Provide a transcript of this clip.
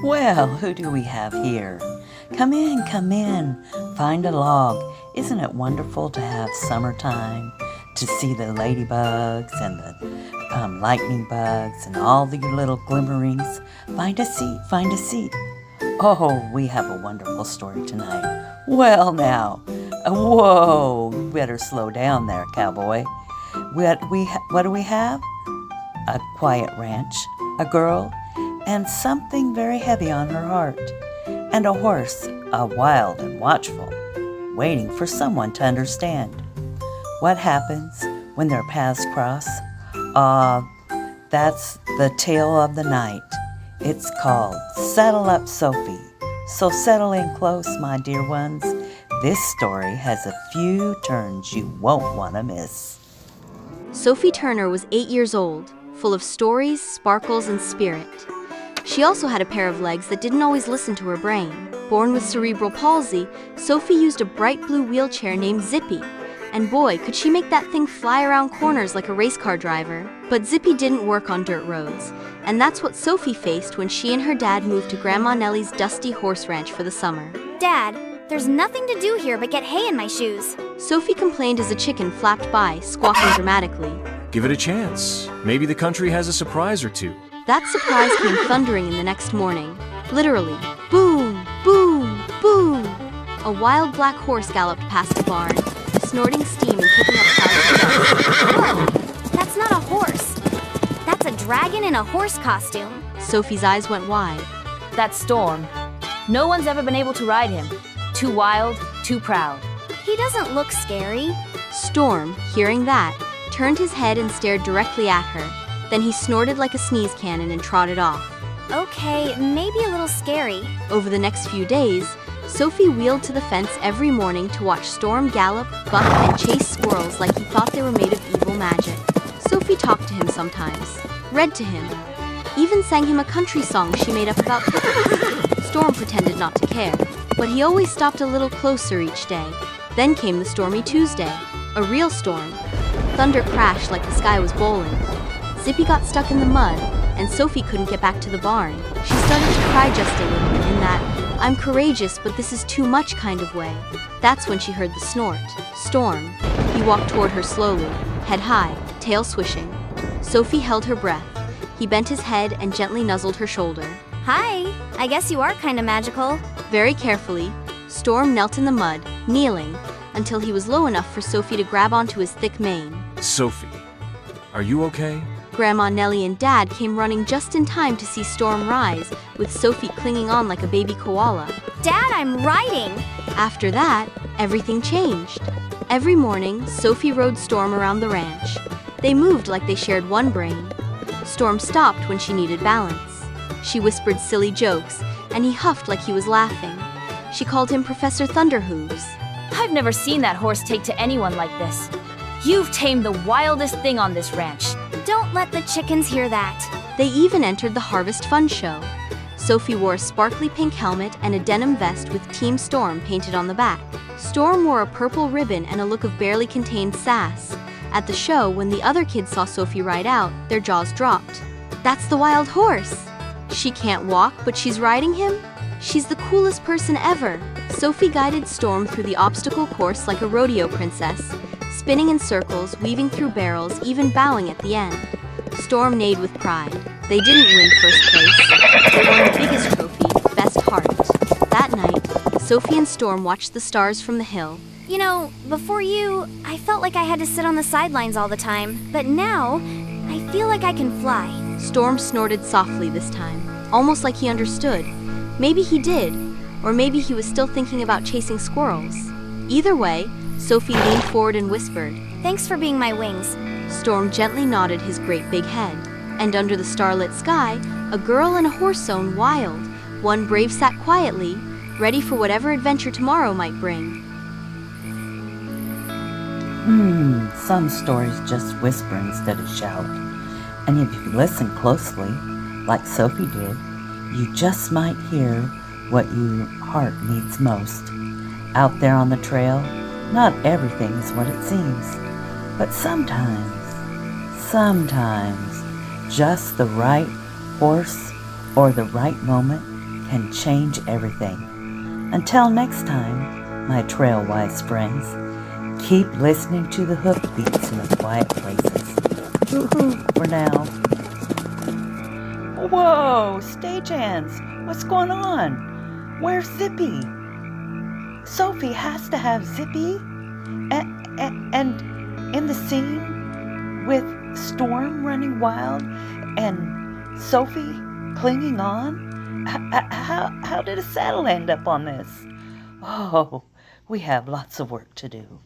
Well, who do we have here? Come in, come in. Find a log. Isn't it wonderful to have summertime? To see the ladybugs and the lightning bugs and all the little glimmerings. Find a seat, find a seat. Oh, we have a wonderful story tonight. Well now, whoa, you better slow down there, cowboy. What do we have? A quiet ranch, a girl, and something very heavy on her heart, and a horse, wild and watchful, waiting for someone to understand. What happens when their paths cross? That's the tale of the night. It's called Saddle Up, Sophie. So settle in close, my dear ones. This story has a few turns you won't want to miss. Sophie Turner was 8 years old, full of stories, sparkles, and spirit. She also had a pair of legs that didn't always listen to her brain. Born with cerebral palsy, Sophie used a bright blue wheelchair named Zippy. And boy, could she make that thing fly around corners like a race car driver. But Zippy didn't work on dirt roads, and that's what Sophie faced when she and her dad moved to Grandma Nelly's dusty horse ranch for the summer. Dad, there's nothing to do here but get hay in my shoes. Sophie complained as a chicken flapped by, squawking dramatically. Give it a chance. Maybe the country has a surprise or two. That surprise came thundering in the next morning. Literally, boom, boom, boom. A wild black horse galloped past the barn, snorting steam and kicking up clouds of dust. Whoa, that's not a horse. That's a dragon in a horse costume. Sophie's eyes went wide. That's Storm. No one's ever been able to ride him. Too wild, too proud. He doesn't look scary. Storm, hearing that, turned his head and stared directly at her. Then he snorted like a sneeze cannon and trotted off. Okay, maybe a little scary. Over the next few days, Sophie wheeled to the fence every morning to watch Storm gallop, buck, and chase squirrels like he thought they were made of evil magic. Sophie talked to him sometimes, read to him, even sang him a country song she made up about pickles. Storm pretended not to care, but he always stopped a little closer each day. Then came the stormy Tuesday, a real storm. Thunder crashed like the sky was bowling. Zippy got stuck in the mud, and Sophie couldn't get back to the barn. She started to cry just a little in that, I'm courageous, but this is too much kind of way. That's when she heard the snort. Storm. He walked toward her slowly, head high, tail swishing. Sophie held her breath. He bent his head and gently nuzzled her shoulder. Hi, I guess you are kind of magical. Very carefully, Storm knelt in the mud, kneeling, until he was low enough for Sophie to grab onto his thick mane. Sophie, are you okay? Grandma Nelly and Dad came running just in time to see Storm rise, with Sophie clinging on like a baby koala. Dad, I'm riding! After that, everything changed. Every morning, Sophie rode Storm around the ranch. They moved like they shared one brain. Storm stopped when she needed balance. She whispered silly jokes, and he huffed like he was laughing. She called him Professor Thunderhooves. I've never seen that horse take to anyone like this. You've tamed the wildest thing on this ranch. Don't let the chickens hear that. They even entered the Harvest Fun Show. Sophie wore a sparkly pink helmet and a denim vest with Team Storm painted on the back. Storm wore a purple ribbon and a look of barely contained sass. At the show, when the other kids saw Sophie ride out, their jaws dropped. That's the wild horse! She can't walk, but she's riding him? She's the coolest person ever! Sophie guided Storm through the obstacle course like a rodeo princess, spinning in circles, weaving through barrels, even bowing at the end. Storm neighed with pride. They didn't win first place. They won the biggest trophy, Best Heart. That night, Sophie and Storm watched the stars from the hill. You know, before you, I felt like I had to sit on the sidelines all the time. But now, I feel like I can fly. Storm snorted softly this time, almost like he understood. Maybe he did, or maybe he was still thinking about chasing squirrels. Either way, Sophie leaned forward and whispered. Thanks for being my wings. Storm gently nodded his great big head, and under the starlit sky, a girl and a horse sown wild. One brave sat quietly, ready for whatever adventure tomorrow might bring. Some stories just whisper instead of shout. And if you listen closely, like Sophie did, you just might hear what your heart needs most. Out there on the trail, not everything is what it seems. But sometimes, just the right horse or the right moment can change everything. Until next time, my trail-wise friends, keep listening to the hoof beats in the quiet places. Woo-hoo for now. Whoa, stagehands, what's going on? Where's Zippy? Sophie has to have Zippy? And in the scene with Storm running wild and Sophie clinging on? How did a saddle end up on this? Oh, we have lots of work to do.